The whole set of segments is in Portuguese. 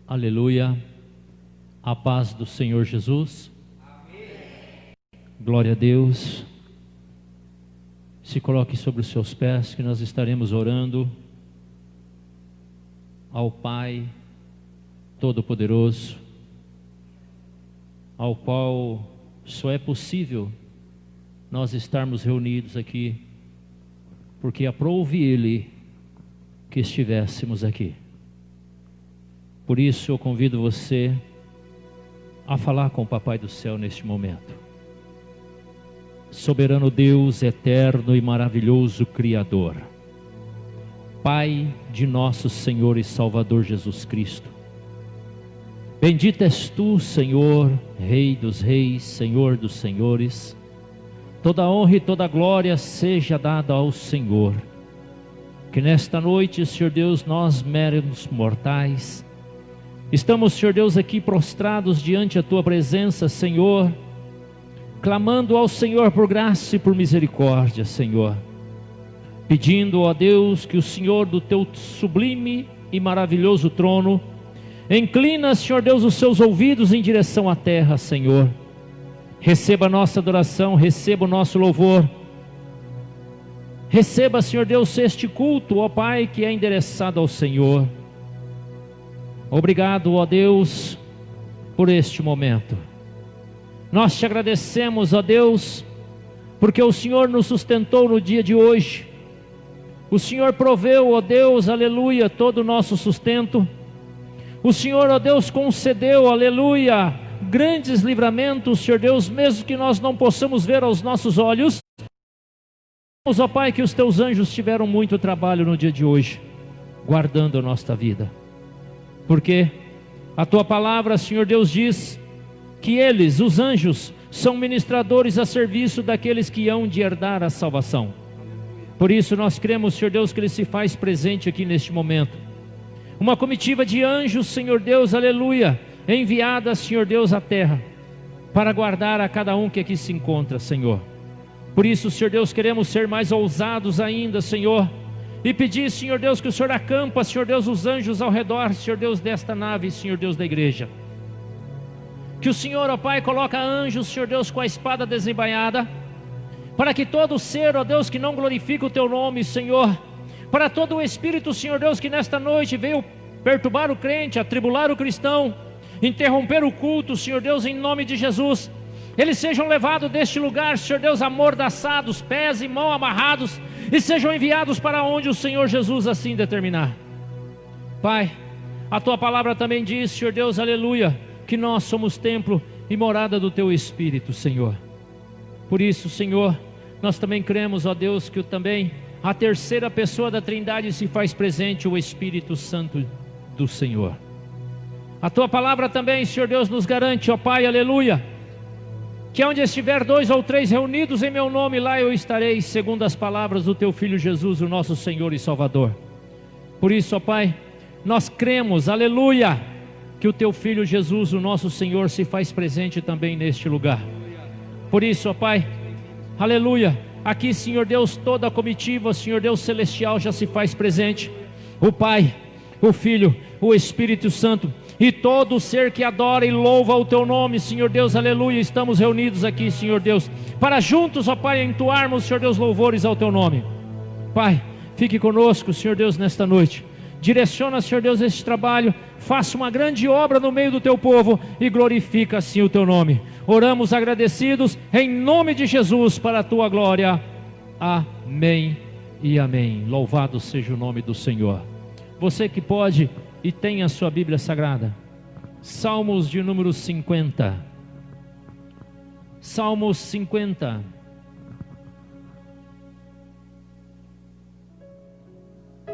Aleluia. A paz do Senhor Jesus. Amém. Glória a Deus. Se coloque sobre os seus pés, que nós estaremos orando ao Pai Todo-Poderoso, ao qual só é possível nós estarmos reunidos aqui, porque aprouve Ele que estivéssemos aqui. Por isso eu convido você a falar com o Papai do Céu neste momento. Soberano Deus, eterno e maravilhoso Criador, Pai de nosso Senhor e Salvador Jesus Cristo, bendito és Tu, Senhor, Rei dos reis, Senhor dos senhores. Toda honra e toda glória seja dada ao Senhor. Que nesta noite, Senhor Deus, nós meros mortais estamos, Senhor Deus, aqui prostrados diante a Tua presença, Senhor, clamando ao Senhor por graça e por misericórdia, Senhor, pedindo, ó Deus, que o Senhor do Teu sublime e maravilhoso trono inclina, Senhor Deus, os seus ouvidos em direção à terra, Senhor. Receba a nossa adoração, receba o nosso louvor, receba, Senhor Deus, este culto, ó Pai, que é endereçado ao Senhor. Obrigado, ó Deus, por este momento. Nós te agradecemos, ó Deus, porque o Senhor nos sustentou no dia de hoje. O Senhor proveu, ó Deus, aleluia, todo o nosso sustento. O Senhor, ó Deus, concedeu, aleluia, grandes livramentos, Senhor Deus, mesmo que nós não possamos ver aos nossos olhos. Ó Pai, que os Teus anjos tiveram muito trabalho no dia de hoje, guardando a nossa vida. Porque a Tua palavra, Senhor Deus, diz que eles, os anjos, são ministradores a serviço daqueles que hão de herdar a salvação. Por isso nós cremos, Senhor Deus, que Ele se faz presente aqui neste momento. Uma comitiva de anjos, Senhor Deus, aleluia, enviada, Senhor Deus, à terra, para guardar a cada um que aqui se encontra, Senhor. Por isso, Senhor Deus, queremos ser mais ousados ainda, Senhor, e pedir, Senhor Deus, que o Senhor acampa, Senhor Deus, os anjos ao redor, Senhor Deus, desta nave, Senhor Deus, da igreja. Que o Senhor, ó Pai, coloca anjos, Senhor Deus, com a espada desembainhada, para que todo ser, ó Deus, que não glorifica o Teu nome, Senhor, para todo o espírito, Senhor Deus, que nesta noite veio perturbar o crente, atribular o cristão, interromper o culto, Senhor Deus, em nome de Jesus, eles sejam levados deste lugar, Senhor Deus, amordaçados, pés e mãos amarrados, e sejam enviados para onde o Senhor Jesus assim determinar. Pai, a Tua palavra também diz, Senhor Deus, aleluia, que nós somos templo e morada do Teu Espírito, Senhor. Por isso, Senhor, nós também cremos, ó Deus, que também a terceira pessoa da Trindade se faz presente, o Espírito Santo do Senhor. A Tua palavra também, Senhor Deus, nos garante, ó Pai, aleluia, que onde estiver 2 ou 3 reunidos em Meu nome, lá eu estarei, segundo as palavras do Teu Filho Jesus, o nosso Senhor e Salvador. Por isso, ó Pai, nós cremos, aleluia, que o Teu Filho Jesus, o nosso Senhor, se faz presente também neste lugar. Por isso, ó Pai, aleluia, aqui, Senhor Deus, toda a comitiva, Senhor Deus celestial, já se faz presente. O Pai, o Filho, o Espírito Santo e todo ser que adora e louva o Teu nome, Senhor Deus, aleluia. Estamos reunidos aqui, Senhor Deus, para juntos, ó Pai, entoarmos, Senhor Deus, louvores ao Teu nome. Pai, fique conosco, Senhor Deus, nesta noite. Direciona, Senhor Deus, este trabalho. Faça uma grande obra no meio do Teu povo e glorifica assim o Teu nome. Oramos agradecidos em nome de Jesus, para a Tua glória. Amém e amém. Louvado seja o nome do Senhor. Você que pode e tem a sua Bíblia Sagrada, Salmos de número 50. Salmos 50.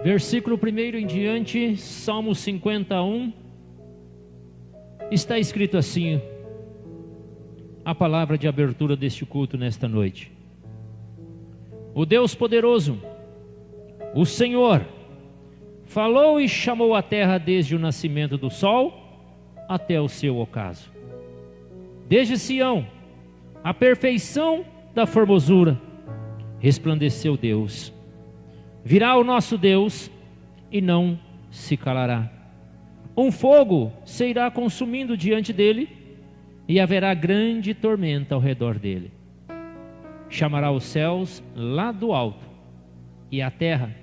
Versículo 1 em diante, Salmo 51, está escrito assim, a palavra de abertura deste culto nesta noite. O Deus poderoso, o Senhor, falou e chamou a terra desde o nascimento do sol até o seu ocaso. Desde Sião, a perfeição da formosura, resplandeceu Deus. Virá o nosso Deus e não se calará. Um fogo se irá consumindo diante dele, e haverá grande tormenta ao redor dele. Chamará os céus lá do alto e a terra,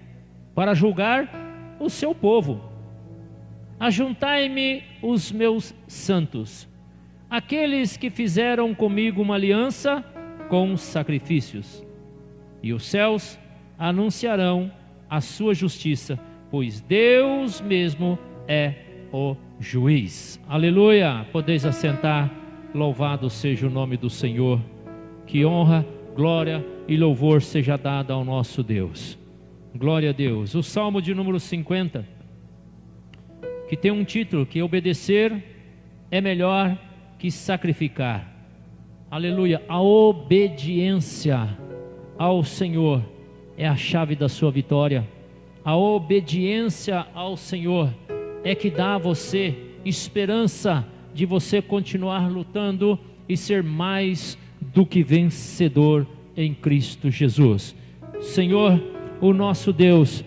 para julgar o seu povo. Ajuntai-me os meus santos, aqueles que fizeram comigo uma aliança com sacrifícios, e os céus anunciarão a sua justiça, pois Deus mesmo é o juiz. Aleluia! Podeis assentar. Louvado seja o nome do Senhor. Que honra, glória e louvor seja dada ao nosso Deus. Glória a Deus. O Salmo de número 50, que tem um título, que obedecer é melhor que sacrificar. Aleluia. A obediência ao Senhor é a chave da sua vitória. A obediência ao Senhor é que dá a você esperança de você continuar lutando e ser mais do que vencedor em Cristo Jesus. Senhor, o nosso Deus,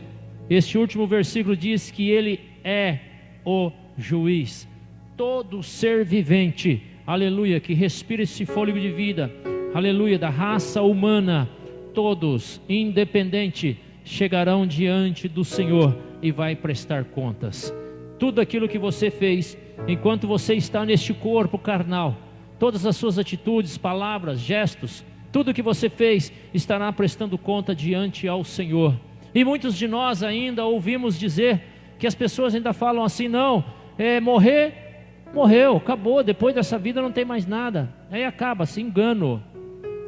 este último versículo diz que Ele é o juiz. Todo ser vivente, aleluia, que respira esse fôlego de vida, aleluia, da raça humana, todos, independente, chegarão diante do Senhor e vai prestar contas. Tudo aquilo que você fez enquanto você está neste corpo carnal, todas as suas atitudes, palavras, gestos, tudo que você fez estará prestando conta diante ao Senhor. E muitos de nós ainda ouvimos dizer que as pessoas ainda falam assim: não, morreu, acabou, depois dessa vida não tem mais nada. Aí acaba, se engano.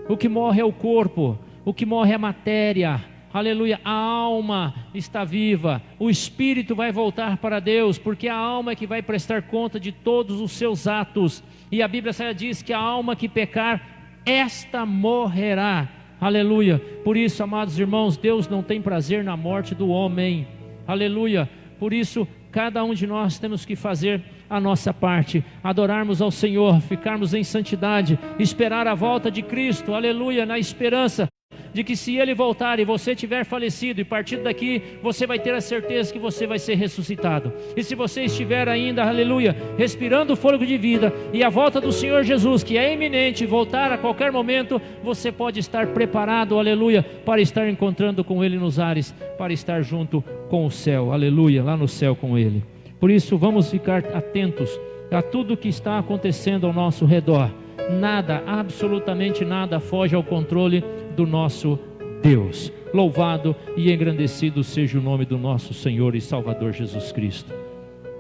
O que morre é o corpo, o que morre é a matéria. Aleluia, a alma está viva, o espírito vai voltar para Deus, porque a alma é que vai prestar conta de todos os seus atos. E a Bíblia Sagrada diz que a alma que pecar, esta morrerá. Aleluia. Por isso, amados irmãos, Deus não tem prazer na morte do homem. Aleluia. Por isso, cada um de nós temos que fazer a nossa parte, adorarmos ao Senhor, ficarmos em santidade, esperar a volta de Cristo. Aleluia, na esperança de que se Ele voltar e você tiver falecido, e partir daqui, você vai ter a certeza que você vai ser ressuscitado. E se você estiver ainda, aleluia, respirando o fôlego de vida, e a volta do Senhor Jesus, que é iminente, voltar a qualquer momento, você pode estar preparado, aleluia, para estar encontrando com Ele nos ares, para estar junto com o céu, aleluia, lá no céu com Ele. Por isso, vamos ficar atentos a tudo que está acontecendo ao nosso redor. Nada, absolutamente nada foge ao controle do nosso Deus. Louvado e engrandecido seja o nome do nosso Senhor e Salvador Jesus Cristo.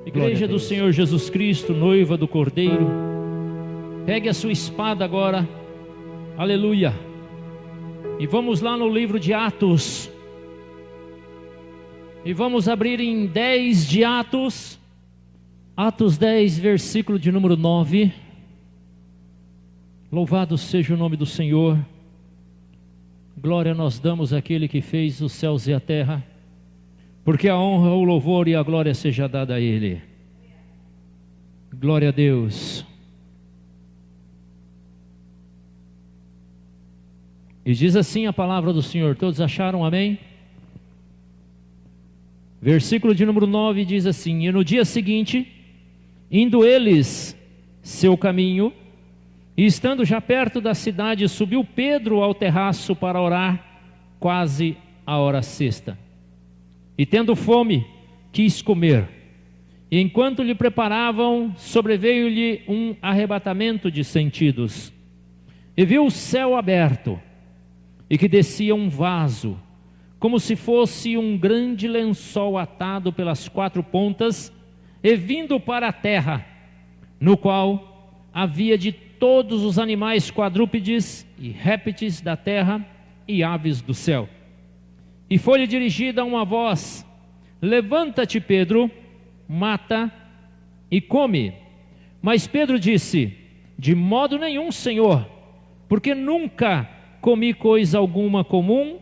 Igreja do Senhor Jesus Cristo, noiva do Cordeiro, pegue a sua espada agora, aleluia, e vamos lá no livro de Atos, e vamos abrir em 10 de Atos, Atos 10, versículo de número 9. Louvado seja o nome do Senhor. Glória nós damos àquele que fez os céus e a terra, porque a honra, o louvor e a glória seja dada a Ele. Glória a Deus. E diz assim a palavra do Senhor. Todos acharam? Amém? Versículo de número 9 diz assim: e no dia seguinte, indo eles seu caminho, e estando já perto da cidade, subiu Pedro ao terraço para orar, quase a hora sexta. E tendo fome, quis comer. E enquanto lhe preparavam, sobreveio-lhe um arrebatamento de sentidos. E viu o céu aberto, e que descia um vaso, como se fosse um grande lençol atado pelas 4 pontas, e vindo para a terra, no qual havia de todos os animais quadrúpedes e répteis da terra e aves do céu. E foi-lhe dirigida uma voz: levanta-te, Pedro, mata e come. Mas Pedro disse: de modo nenhum, Senhor, porque nunca comi coisa alguma comum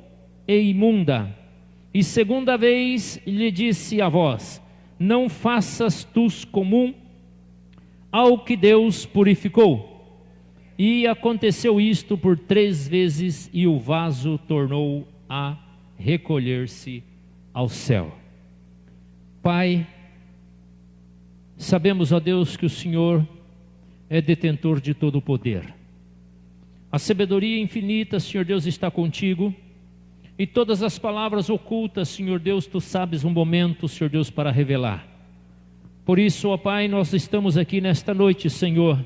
e imunda. E segunda vez lhe disse a voz: não faças tu comum ao que Deus purificou. E aconteceu isto por 3 vezes, e o vaso tornou a recolher-se ao céu. Pai, Sabemos, ó Deus, que o Senhor é detentor de todo o poder. A sabedoria infinita, Senhor Deus, está contigo. E todas as palavras ocultas, Senhor Deus, Tu sabes um momento, Senhor Deus, para revelar. Por isso, ó Pai, nós estamos aqui nesta noite, Senhor,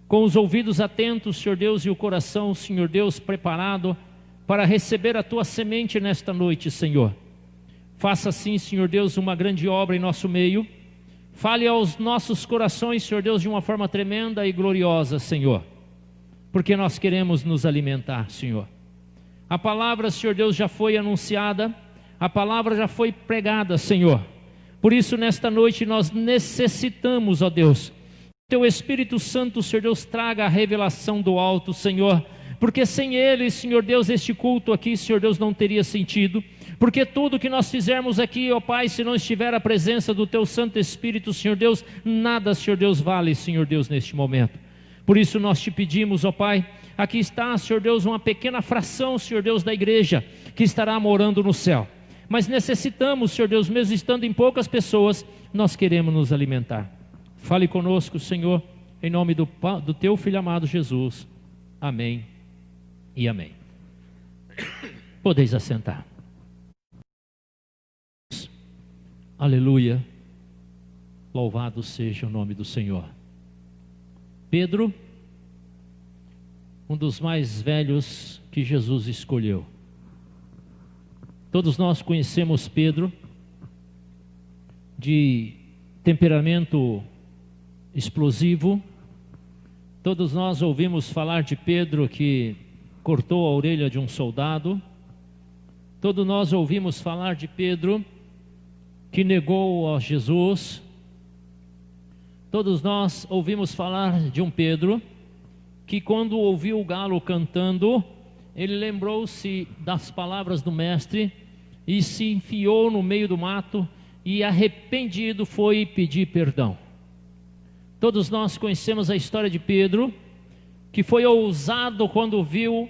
com os ouvidos atentos, Senhor Deus, e o coração, Senhor Deus, preparado para receber a Tua semente nesta noite, Senhor. Faça assim, Senhor Deus, uma grande obra em nosso meio. Fale aos nossos corações, Senhor Deus, de uma forma tremenda e gloriosa, Senhor, porque nós queremos nos alimentar, Senhor. A palavra, Senhor Deus, já foi anunciada, a palavra já foi pregada, Senhor. Por isso, nesta noite, nós necessitamos, ó Deus, Teu Espírito Santo, Senhor Deus, traga a revelação do alto, Senhor, porque sem Ele, Senhor Deus, este culto aqui, Senhor Deus, não teria sentido. Porque tudo que nós fizermos aqui, ó Pai, se não estiver a presença do Teu Santo Espírito, Senhor Deus, nada, Senhor Deus, vale, Senhor Deus, neste momento. Por isso nós Te pedimos, ó Pai, aqui está, Senhor Deus, uma pequena fração, Senhor Deus, da igreja, que estará morando no céu. Mas necessitamos, Senhor Deus, mesmo estando em poucas pessoas, nós queremos nos alimentar. Fale conosco, Senhor, em nome do Teu Filho amado Jesus. Amém e amém. Podeis assentar. Aleluia, louvado seja o nome do Senhor. Pedro, um dos mais velhos que Jesus escolheu. Todos nós conhecemos Pedro, de temperamento explosivo. Todos nós ouvimos falar de Pedro que cortou a orelha de um soldado. Todos nós ouvimos falar de Pedro que negou a Jesus. Todos nós ouvimos falar de um Pedro que, quando ouviu o galo cantando, ele lembrou-se das palavras do mestre e se enfiou no meio do mato e, arrependido, foi pedir perdão. Todos nós conhecemos a história de Pedro, que foi ousado quando viu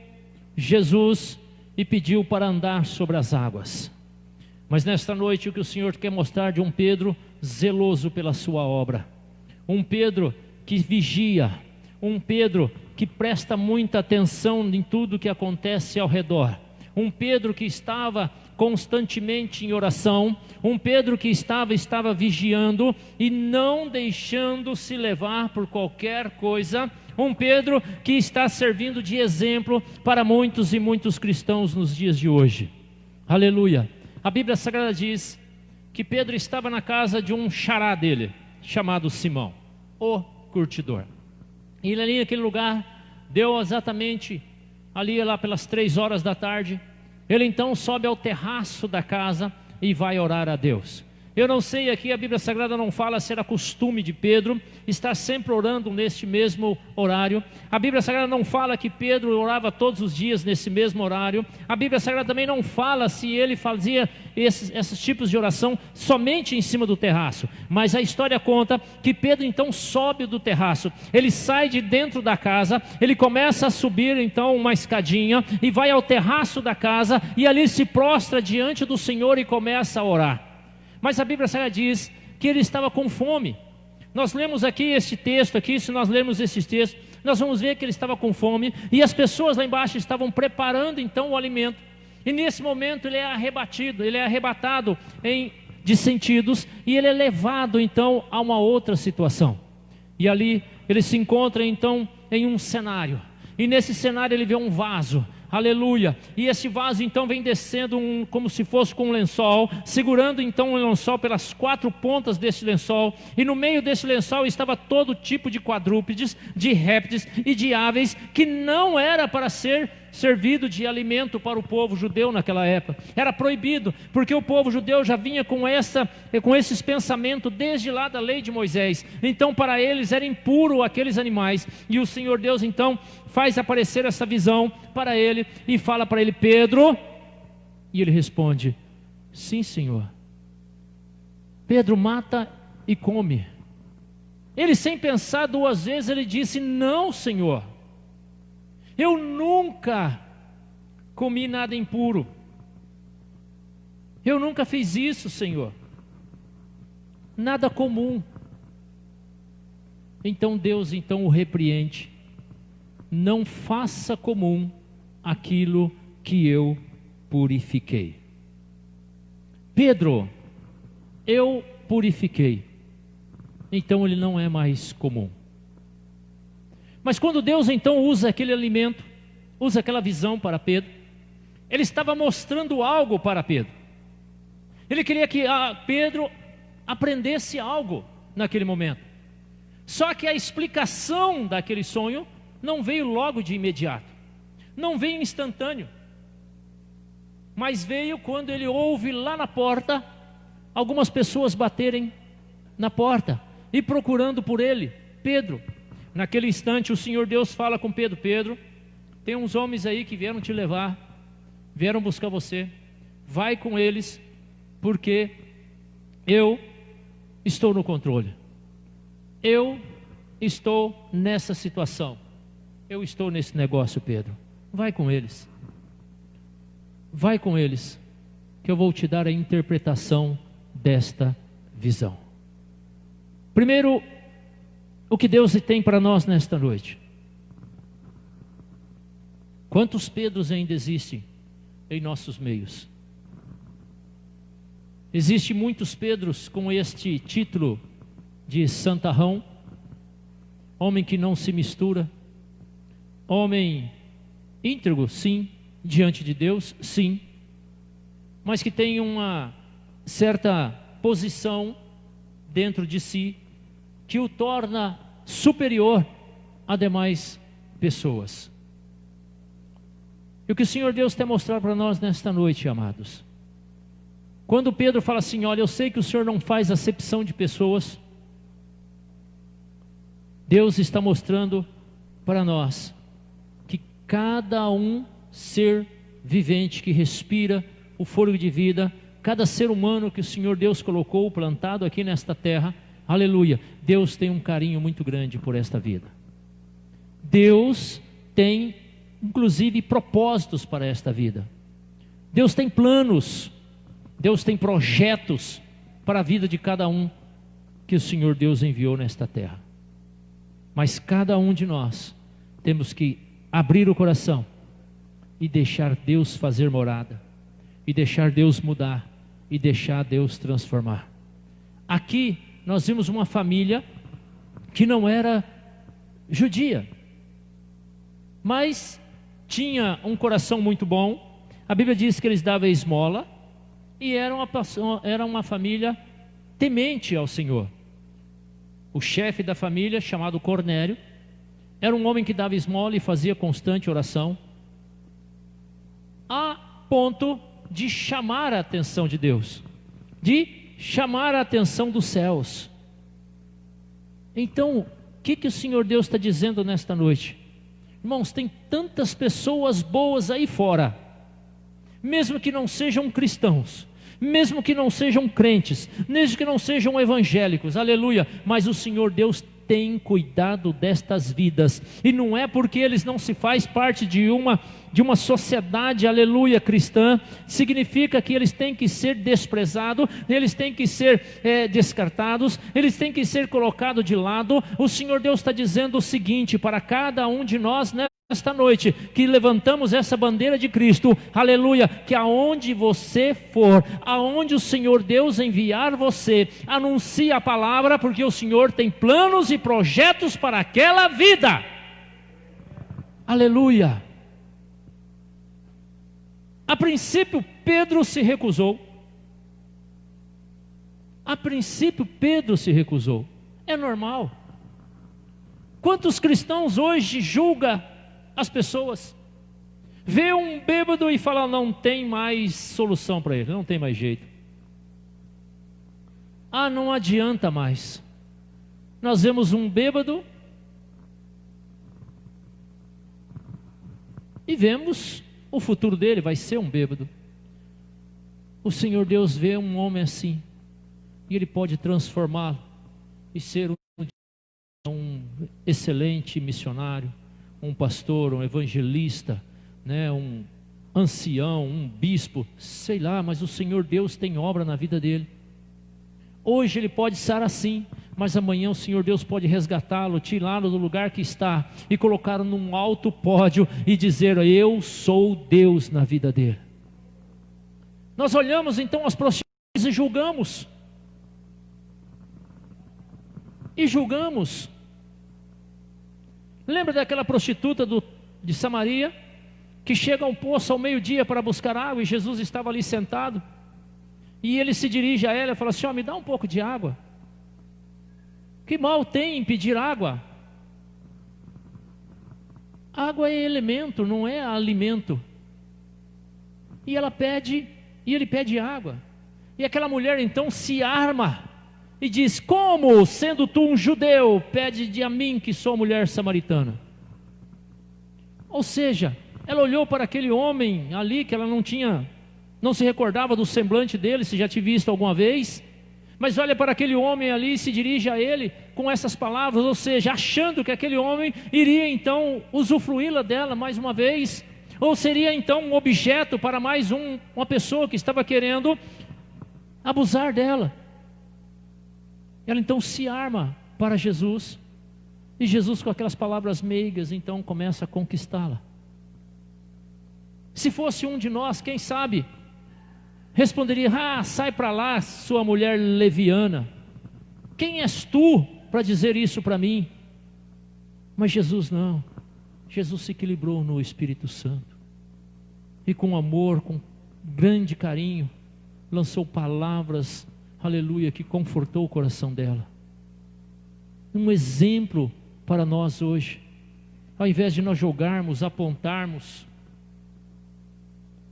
Jesus e pediu para andar sobre as águas. Mas nesta noite o que o Senhor quer mostrar de um Pedro zeloso pela sua obra, um Pedro que vigia, um Pedro que presta muita atenção em tudo que acontece ao redor, um Pedro que estava constantemente em oração, um Pedro que estava vigiando e não deixando se levar por qualquer coisa, um Pedro que está servindo de exemplo para muitos e muitos cristãos nos dias de hoje. Aleluia. A Bíblia Sagrada diz que Pedro estava na casa de um xará dele, chamado Simão, o curtidor. E ele ali naquele lugar, deu exatamente ali lá pelas 3 horas da tarde, ele então sobe ao terraço da casa e vai orar a Deus. Eu não sei, aqui a Bíblia Sagrada não fala se era costume de Pedro estar sempre orando neste mesmo horário. A Bíblia Sagrada não fala que Pedro orava todos os dias nesse mesmo horário. A Bíblia Sagrada também não fala se ele fazia esses tipos de oração somente em cima do terraço. Mas a história conta que Pedro então sobe do terraço. Ele sai de dentro da casa, ele começa a subir então uma escadinha e vai ao terraço da casa e ali se prostra diante do Senhor e começa a orar. Mas a Bíblia Sagrada diz que ele estava com fome. Nós lemos aqui este texto aqui, se nós lermos esse texto, nós vamos ver que ele estava com fome e as pessoas lá embaixo estavam preparando então o alimento. E nesse momento ele é arrebatado de sentidos e ele é levado então a uma outra situação. E ali ele se encontra então em um cenário. E nesse cenário ele vê um vaso. Aleluia, e esse vaso então vem descendo como se fosse com um lençol, segurando então um lençol pelas 4 pontas desse lençol, e no meio desse lençol estava todo tipo de quadrúpedes, de répteis e de aves, que não era para ser servido de alimento para o povo judeu naquela época, era proibido, porque o povo judeu já vinha com esses pensamentos desde lá da lei de Moisés, então para eles era impuro aqueles animais, e o Senhor Deus então faz aparecer essa visão para ele, e fala para ele: Pedro, e ele responde: sim, Senhor. Pedro mata e come. Ele, sem pensar 2 vezes, ele disse: não, Senhor, eu nunca comi nada impuro, eu nunca fiz isso, Senhor, nada comum. Então Deus o repreende: não faça comum aquilo que eu purifiquei. Pedro, eu purifiquei, então ele não é mais comum. Mas quando Deus então usa aquele alimento, usa aquela visão para Pedro, ele estava mostrando algo para Pedro. Ele queria que Pedro aprendesse algo naquele momento. Só que a explicação daquele sonho não veio logo de imediato, não veio instantâneo, mas veio quando ele ouve lá na porta algumas pessoas baterem na porta e procurando por ele, Pedro. Naquele instante o Senhor Deus fala com Pedro: Pedro, tem uns homens aí que vieram te levar, vieram buscar você, vai com eles, porque eu estou no controle, eu estou nessa situação, eu estou nesse negócio. Pedro, vai com eles, que eu vou te dar a interpretação desta visão. Primeiro, o que Deus tem para nós nesta noite. Quantos Pedros ainda existem em nossos meios? Existem muitos Pedros com este título de santarrão, homem que não se mistura, homem íntegro, sim, diante de Deus, sim, mas que tem uma certa posição dentro de si, que o torna superior a demais pessoas. E o que o Senhor Deus quer mostrar para nós nesta noite, amados, quando Pedro fala assim: olha, eu sei que o Senhor não faz acepção de pessoas, Deus está mostrando para nós que cada um ser vivente que respira o fôlego de vida, cada ser humano que o Senhor Deus colocou, plantado aqui nesta terra, aleluia, Deus tem um carinho muito grande por esta vida. Deus tem inclusive propósitos para esta vida. Deus tem planos, Deus tem projetos para a vida de cada um que o Senhor Deus enviou nesta terra. Mas cada um de nós temos que abrir o coração e deixar Deus fazer morada, e deixar Deus mudar, e deixar Deus transformar. Aqui nós vimos uma família que não era judia, mas tinha um coração muito bom. A Bíblia diz que eles davam esmola, e era uma família temente ao Senhor. O chefe da família, chamado Cornélio, era um homem que dava esmola e fazia constante oração, a ponto de chamar a atenção de Deus, de chamar a atenção dos céus. Então, o que o Senhor Deus está dizendo nesta noite? Irmãos, tem tantas pessoas boas aí fora, mesmo que não sejam cristãos, mesmo que não sejam crentes, mesmo que não sejam evangélicos, aleluia, mas o Senhor Deus tem cuidado destas vidas, e não é porque eles não se faz parte de uma sociedade, aleluia, cristã, significa que eles têm que ser desprezados, eles têm que ser descartados, eles têm que ser colocados de lado. O Senhor Deus está dizendo o seguinte para cada um de nós, né? Esta noite, que levantamos essa bandeira de Cristo, aleluia, que aonde você for, aonde o Senhor Deus enviar você, anuncie a palavra, porque o Senhor tem planos e projetos para aquela vida, aleluia. A princípio Pedro se recusou, é normal. Quantos cristãos hoje julgam as pessoas, vê um bêbado e fala: não tem mais solução para ele, não tem mais jeito, não adianta mais. Nós vemos um bêbado e vemos o futuro dele, vai ser um bêbado. O Senhor Deus vê um homem assim, e Ele pode transformá-lo e ser um excelente missionário, um pastor, um evangelista, né, um ancião, um bispo, sei lá, mas o Senhor Deus tem obra na vida dele. Hoje ele pode estar assim, mas amanhã o Senhor Deus pode resgatá-lo, tirá-lo do lugar que está e colocá-lo num alto pódio e dizer: eu sou Deus na vida dele. Nós olhamos então as prostitutas e julgamos. Lembra daquela prostituta de Samaria, que chega a um poço ao meio-dia para buscar água, e Jesus estava ali sentado, e ele se dirige a ela e fala assim: ó, me dá um pouco de água. Que mal tem em pedir água? Água é elemento, não é alimento. E ela pede, e ele pede água. E aquela mulher então se arma e diz: como, sendo tu um judeu, pede de a mim que sou mulher samaritana? Ou seja, ela olhou para aquele homem ali, que ela não se recordava do semblante dele, se já tinha visto alguma vez, mas olha para aquele homem ali e se dirige a ele com essas palavras, ou seja, achando que aquele homem iria então usufruí-la dela mais uma vez, ou seria então um objeto para mais uma pessoa que estava querendo abusar dela. Ela então se arma para Jesus, e Jesus, com aquelas palavras meigas, então começa a conquistá-la. Se fosse um de nós, quem sabe, responderia: ah, sai para lá, sua mulher leviana, quem és tu para dizer isso para mim? Mas Jesus não. Jesus se equilibrou no Espírito Santo, e com amor, com grande carinho, lançou palavras, aleluia, que confortou o coração dela. Um exemplo para nós hoje. Ao invés de nós julgarmos, apontarmos,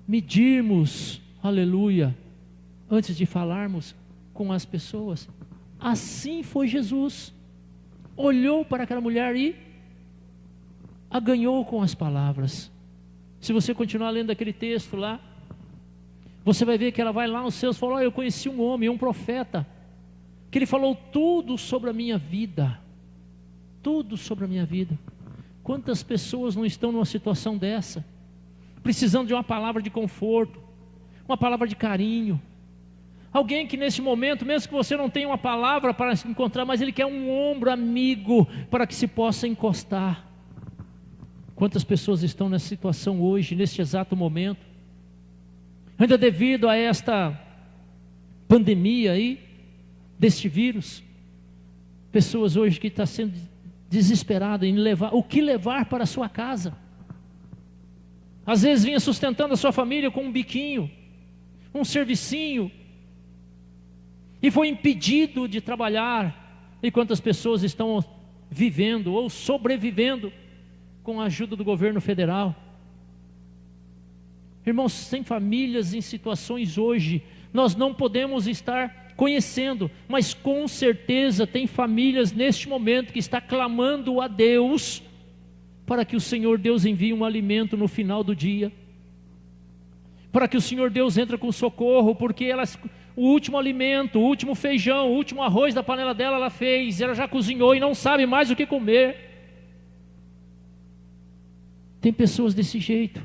medirmos, aleluia, antes de falarmos com as pessoas, assim foi Jesus. Olhou para aquela mulher e a ganhou com as palavras. Se você continuar lendo aquele texto lá, você vai ver que ela vai lá nos seus e fala: eu conheci um homem, um profeta, que ele falou tudo sobre a minha vida. Tudo sobre a minha vida. Quantas pessoas não estão numa situação dessa, precisando de uma palavra de conforto, uma palavra de carinho, alguém que nesse momento, mesmo que você não tenha uma palavra para se encontrar, mas ele quer um ombro amigo para que se possa encostar. Quantas pessoas estão nessa situação hoje, neste exato momento, ainda devido a esta pandemia aí, deste vírus? Pessoas hoje que estão sendo desesperadas em levar, o que levar para a sua casa. Às vezes vinha sustentando a sua família com um biquinho, um servicinho, e foi impedido de trabalhar. E quantas pessoas estão vivendo ou sobrevivendo com a ajuda do governo federal? Irmãos, tem famílias em situações hoje, nós não podemos estar conhecendo, mas com certeza tem famílias neste momento que está clamando a Deus, para que o Senhor Deus envie um alimento no final do dia, para que o Senhor Deus entre com socorro, porque o último alimento, o último feijão, o último arroz da panela dela ela fez, ela já cozinhou e não sabe mais o que comer. Tem pessoas desse jeito.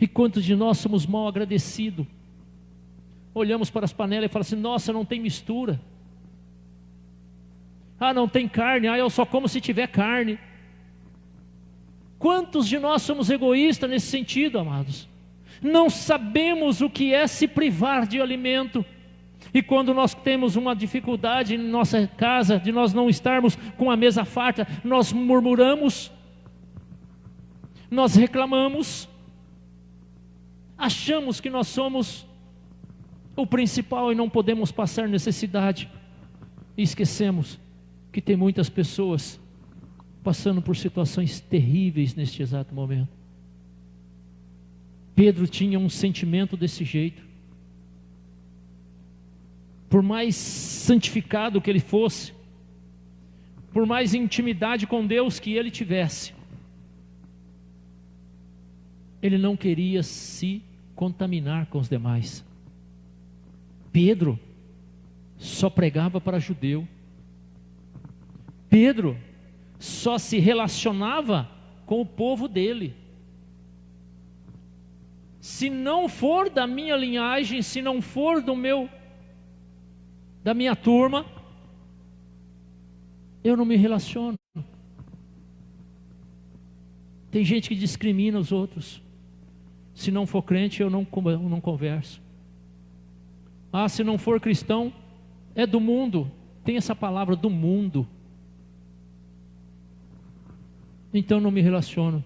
E quantos de nós somos mal agradecidos? Olhamos para as panelas e falamos assim: nossa, não tem mistura. Ah, não tem carne, eu só como se tiver carne. Quantos de nós somos egoístas nesse sentido, amados? Não sabemos o que é se privar de alimento. E quando nós temos uma dificuldade em nossa casa, de nós não estarmos com a mesa farta, nós murmuramos, nós reclamamos, achamos que nós somos o principal e não podemos passar necessidade, e esquecemos que tem muitas pessoas passando por situações terríveis neste exato momento. Pedro tinha um sentimento desse jeito. Por mais santificado que ele fosse, por mais intimidade com Deus que ele tivesse, ele não queria se contaminar com os demais. Pedro só pregava para judeu. Pedro só se relacionava com o povo dele. Se não for da minha linhagem, se não for da minha turma, eu não me relaciono. Tem gente que discrimina os outros. Se não for crente, eu não converso. Ah, se não for cristão, é do mundo. Tem essa palavra do mundo. Então não me relaciono.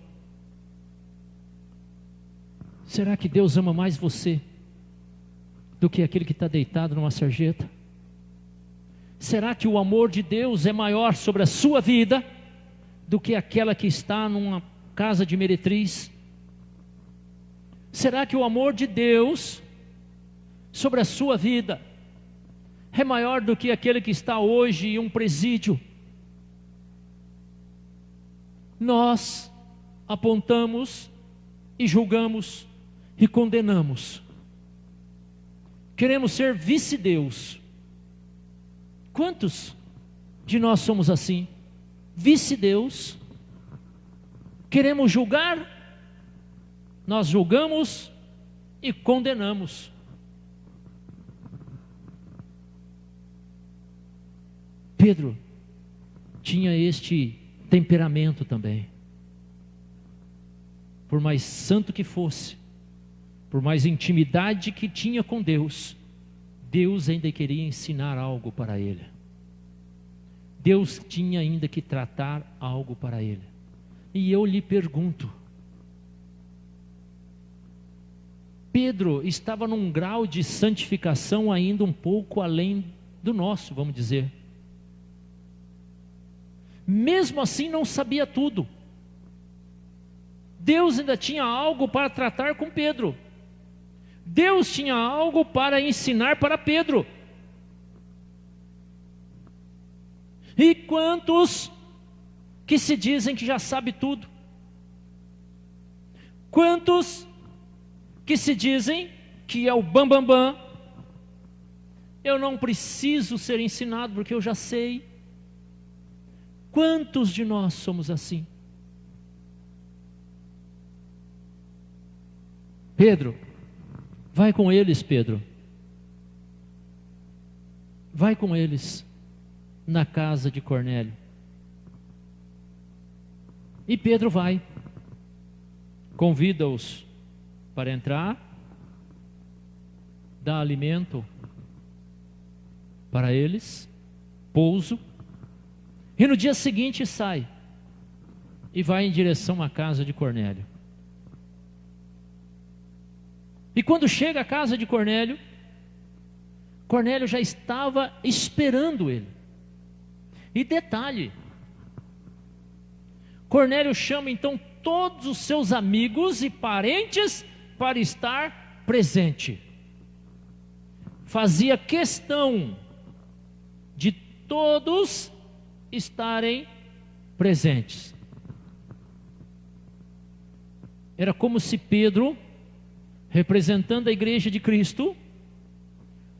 Será que Deus ama mais você do que aquele que está deitado numa sarjeta? Será que o amor de Deus é maior sobre a sua vida do que aquela que está numa casa de meretriz? Será que o amor de Deus sobre a sua vida é maior do que aquele que está hoje em um presídio? Nós apontamos e julgamos e condenamos. Queremos ser vice-deus. Quantos de nós somos assim? Vice-deus. Queremos julgar, nós julgamos e condenamos. Pedro tinha este temperamento também. Por mais santo que fosse, por mais intimidade que tinha com Deus, Deus ainda queria ensinar algo para ele. Deus tinha ainda que tratar algo para ele. E eu lhe pergunto, Pedro estava num grau de santificação ainda um pouco além do nosso, vamos dizer. Mesmo assim não sabia tudo. Deus ainda tinha algo para tratar com Pedro. Deus tinha algo para ensinar para Pedro. E quantos que se dizem que já sabe tudo? Quantos que se dizem que é o bam, bam, bam? Eu não preciso ser ensinado porque eu já sei. Quantos de nós somos assim? Pedro, vai com eles, Pedro. Vai com eles na casa de Cornélio. E Pedro vai, convida-os para entrar, dá alimento para eles, pouso, e no dia seguinte sai e vai em direção à casa de Cornélio. E quando chega à casa de Cornélio, Cornélio já estava esperando ele. E detalhe, Cornélio chama então todos os seus amigos e parentes para estar presente. Fazia questão de todos estarem presentes. Era como se Pedro, representando a igreja de Cristo,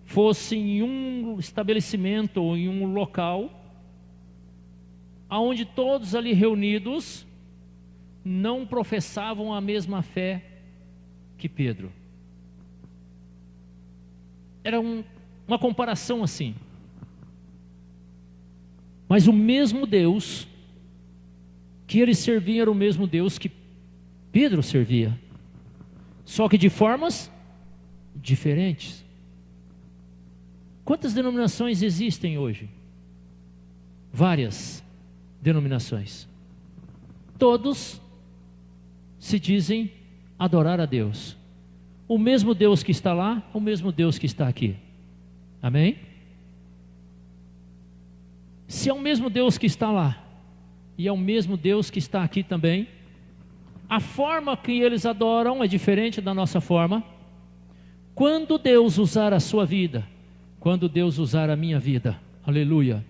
fosse em um estabelecimento ou em um local aonde todos ali reunidos não professavam a mesma fé que Pedro. Era uma comparação assim. Mas o mesmo Deus que eles serviam era o mesmo Deus que Pedro servia, só que de formas diferentes. Quantas denominações existem hoje? Várias denominações. Todos se dizem adorar a Deus. O mesmo Deus que está lá, o mesmo Deus que está aqui. Amém? Se é o mesmo Deus que está lá e é o mesmo Deus que está aqui também, a forma que eles adoram é diferente da nossa forma. Quando Deus usar a sua vida, quando Deus usar a minha vida, aleluia,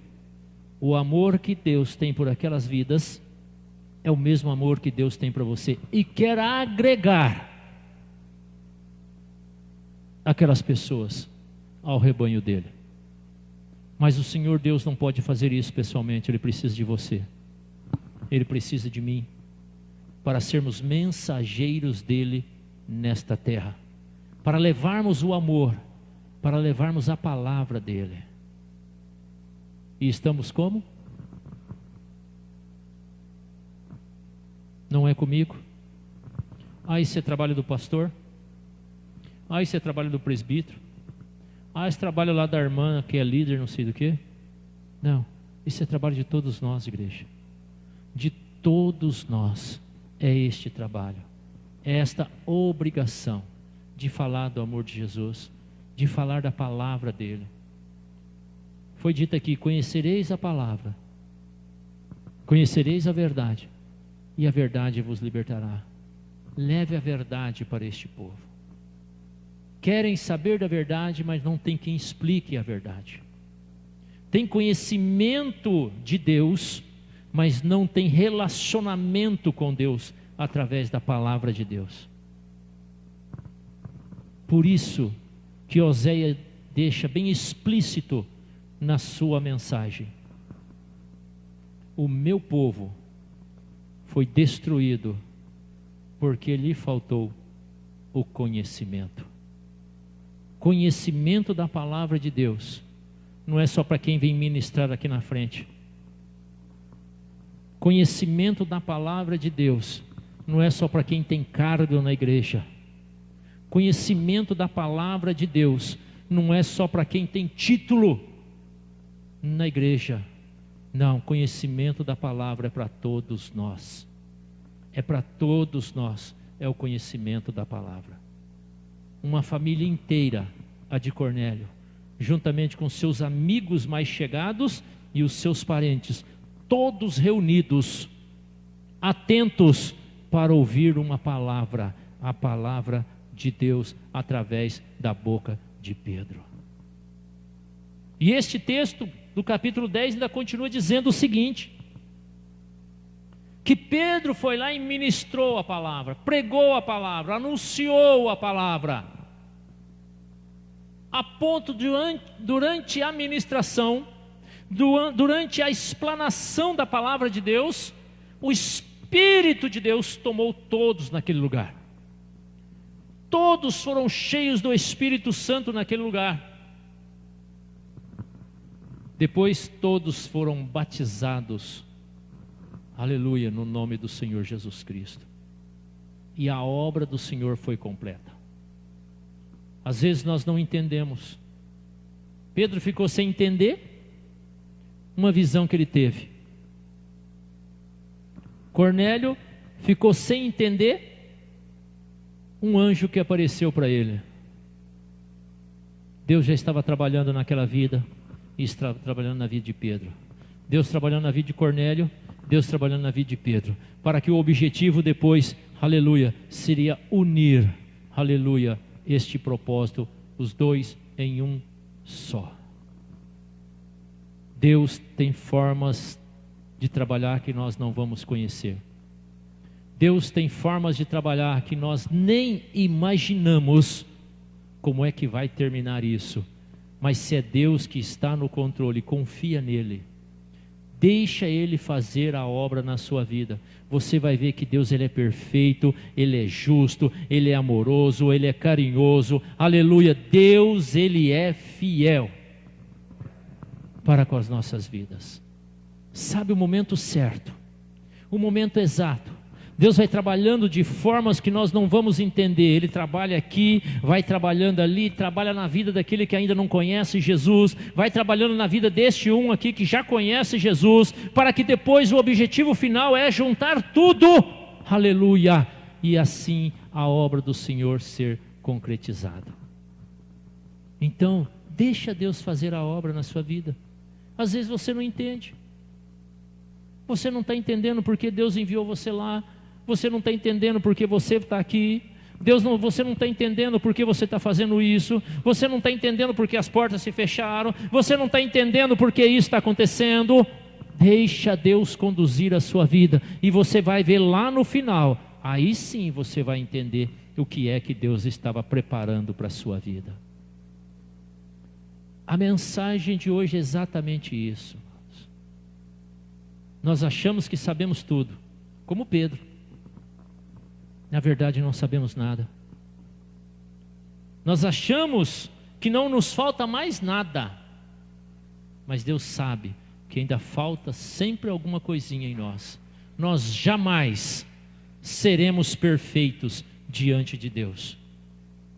o amor que Deus tem por aquelas vidas é o mesmo amor que Deus tem para você e quer agregar aquelas pessoas ao rebanho dele. Mas o Senhor Deus não pode fazer isso pessoalmente. Ele precisa de você, Ele precisa de mim, para sermos mensageiros dele nesta terra, para levarmos o amor, para levarmos a palavra dele. E estamos como? Não é comigo. Ah, isso é trabalho do pastor. Ah, isso é trabalho do presbítero. Ah, esse trabalho lá da irmã que é líder, não sei do que. Não, isso é trabalho de todos nós, igreja. De todos nós é este trabalho. É esta obrigação de falar do amor de Jesus, de falar da palavra dele. Foi dito aqui: conhecereis a palavra, conhecereis a verdade, e a verdade vos libertará. Leve a verdade para este povo. Querem saber da verdade, mas não tem quem explique a verdade. Tem conhecimento de Deus, mas não tem relacionamento com Deus através da palavra de Deus. Por isso que Oséias deixa bem explícito na sua mensagem: o meu povo foi destruído porque lhe faltou o conhecimento. Conhecimento da palavra de Deus não é só para quem vem ministrar aqui na frente. Conhecimento da palavra de Deus não é só para quem tem cargo na igreja. Conhecimento da palavra de Deus não é só para quem tem título na igreja. Não, conhecimento da palavra é para todos nós. É para todos nós, é o conhecimento da palavra. Uma família inteira, a de Cornélio, juntamente com seus amigos mais chegados e os seus parentes, todos reunidos, atentos para ouvir uma palavra, a palavra de Deus através da boca de Pedro. E este texto do capítulo 10 ainda continua dizendo o seguinte: que Pedro foi lá e ministrou a palavra, pregou a palavra, anunciou a palavra, a ponto durante a ministração, durante a explanação da palavra de Deus, o Espírito de Deus tomou todos naquele lugar. Todos foram cheios do Espírito Santo naquele lugar. Depois todos foram batizados, aleluia, no nome do Senhor Jesus Cristo. E a obra do Senhor foi completa. Às vezes nós não entendemos. Pedro ficou sem entender uma visão que ele teve. Cornélio ficou sem entender um anjo que apareceu para ele. Deus já estava trabalhando naquela vida e estava trabalhando na vida de Pedro. Deus trabalhando na vida de Cornélio, Deus trabalhando na vida de Pedro, para que o objetivo depois, aleluia, seria unir, aleluia, este propósito, os dois em um só. Deus tem formas de trabalhar que nós não vamos conhecer. Deus tem formas de trabalhar que nós nem imaginamos como é que vai terminar isso. Mas se é Deus que está no controle, confia nele. Deixa Ele fazer a obra na sua vida. Você vai ver que Deus, Ele é perfeito, Ele é justo, Ele é amoroso, Ele é carinhoso. Aleluia, Deus, Ele é fiel para com as nossas vidas. Sabe o momento certo, o momento exato. Deus vai trabalhando de formas que nós não vamos entender. Ele trabalha aqui, vai trabalhando ali, trabalha na vida daquele que ainda não conhece Jesus, vai trabalhando na vida deste um aqui que já conhece Jesus, para que depois o objetivo final é juntar tudo, aleluia, e assim a obra do Senhor ser concretizada. Então, deixa Deus fazer a obra na sua vida. Às vezes você não entende, você não está entendendo porque Deus enviou você lá. Você não está entendendo porque você está aqui. Você não está entendendo porque você está fazendo isso. Você não está entendendo porque as portas se fecharam. Você não está entendendo porque isso está acontecendo. Deixa Deus conduzir a sua vida. E você vai ver lá no final. Aí sim você vai entender o que é que Deus estava preparando para a sua vida. A mensagem de hoje é exatamente isso. Nós achamos que sabemos tudo, como Pedro. Na verdade não sabemos nada. Nós achamos que não nos falta mais nada, mas Deus sabe que ainda falta sempre alguma coisinha em nós. Nós jamais seremos perfeitos diante de Deus.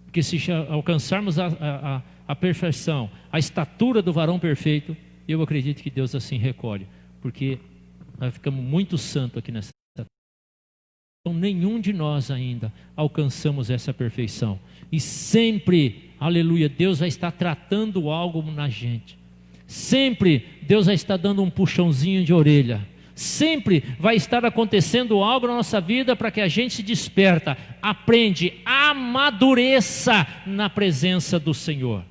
Porque se alcançarmos a perfeição, a estatura do varão perfeito, eu acredito que Deus assim recolhe, porque nós ficamos muito santos aqui nessa terra. Então nenhum de nós ainda alcançamos essa perfeição, e sempre, aleluia, Deus vai estar tratando algo na gente, sempre Deus vai estar dando um puxãozinho de orelha, sempre vai estar acontecendo algo na nossa vida para que a gente se desperta, aprende, amadureça na presença do Senhor.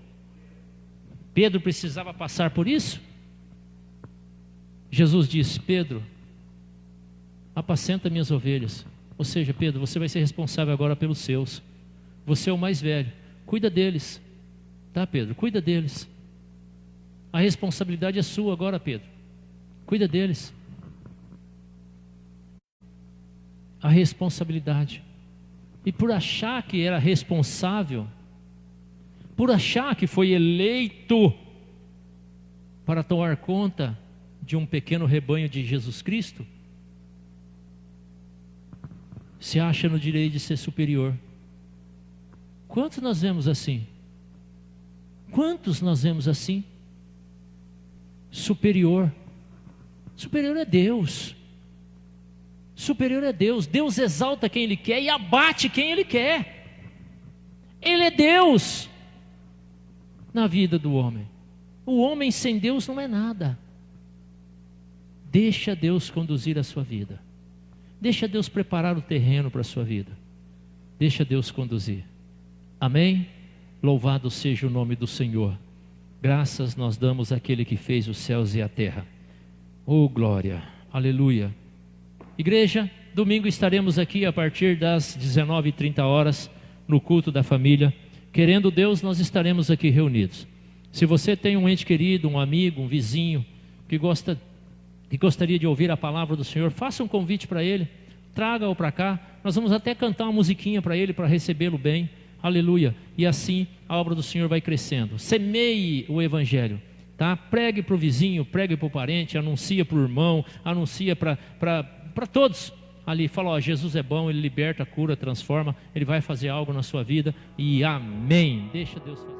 Pedro precisava passar por isso? Jesus disse: Pedro, apacenta minhas ovelhas. Ou seja, Pedro, você vai ser responsável agora pelos seus. Você é o mais velho, cuida deles. Tá, Pedro? Cuida deles. A responsabilidade é sua agora, Pedro. Cuida deles. A responsabilidade. E por achar que era responsável, por achar que foi eleito para tomar conta de um pequeno rebanho de Jesus Cristo, se acha no direito de ser superior. Quantos nós vemos assim? Quantos nós vemos assim? Superior. Superior é Deus. Superior é Deus. Deus exalta quem Ele quer e abate quem Ele quer. Ele é Deus na vida do homem. O homem sem Deus não é nada. Deixa Deus conduzir a sua vida. Deixa Deus preparar o terreno para a sua vida. Deixa Deus conduzir. Amém? Louvado seja o nome do Senhor. Graças nós damos àquele que fez os céus e a terra. Oh, glória. Aleluia. Igreja, domingo estaremos aqui a partir das 19h30 no culto da família. Querendo Deus, nós estaremos aqui reunidos. Se você tem um ente querido, um amigo, um vizinho que gostaria de ouvir a palavra do Senhor, faça um convite para ele, traga-o para cá. Nós vamos até cantar uma musiquinha para ele, para recebê-lo bem. Aleluia. E assim a obra do Senhor vai crescendo. Semeie o evangelho, tá? Pregue para o vizinho, pregue para o parente, anuncia para o irmão, anuncia para todos ali. Fala: ó, Jesus é bom, Ele liberta, cura, transforma, Ele vai fazer algo na sua vida. E amém. Deixa Deus fazer.